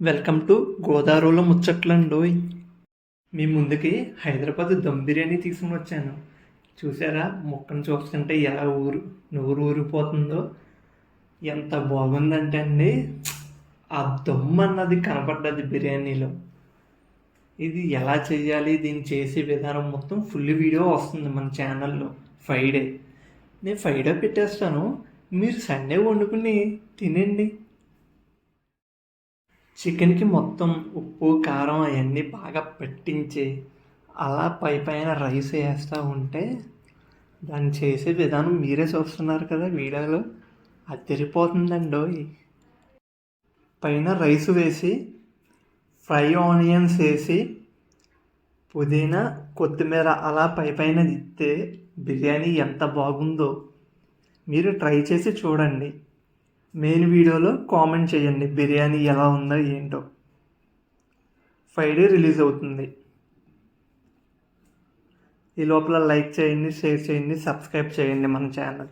Welcome to గోదావరిలో ముచ్చట్లండోయ్. మీ ముందుకి హైదరాబాద్ దమ్ బిర్యానీ తీసుకుని వచ్చాను. చూసారా, ముక్కను చూస్తుంటే ఎలా నూరు ఊరిపోతుందో. ఎంత బాగుందంటే అండి, ఆ దమ్ అన్నది కనపడ్డది బిర్యానీలో. ఇది ఎలా చేయాలి, దీన్ని చేసే విధానం మొత్తం ఫుల్ వీడియో వస్తుంది మన ఛానల్లో ఫ్రైడే. నేను ఫ్రైడే పెట్టేస్తాను, మీరు సండే వండుకుని తినండి. చికెన్కి మొత్తం ఉప్పు కారం అవన్నీ బాగా పట్టించి అలా పైన రైస్ వేస్తూ ఉంటే దాన్ని చేసే విధానం మీరే చూస్తున్నారు కదా వీడియోలో. అదిరిపోతుందండో. పైన రైస్ వేసి ఫ్రై ఆనియన్స్ వేసి పుదీనా కొత్తిమీర అలా పైన ఇస్తే బిర్యానీ ఎంత బాగుందో మీరు ట్రై చేసి చూడండి. మెయిన్ వీడియోలో కామెంట్ చేయండి బిర్యానీ ఎలా ఉందో ఏంటో. ఫ్రైడే రిలీజ్ అవుతుంది. ఈ లోపల లైక్ చేయండి, షేర్ చేయండి, సబ్స్క్రైబ్ చేయండి మన ఛానల్.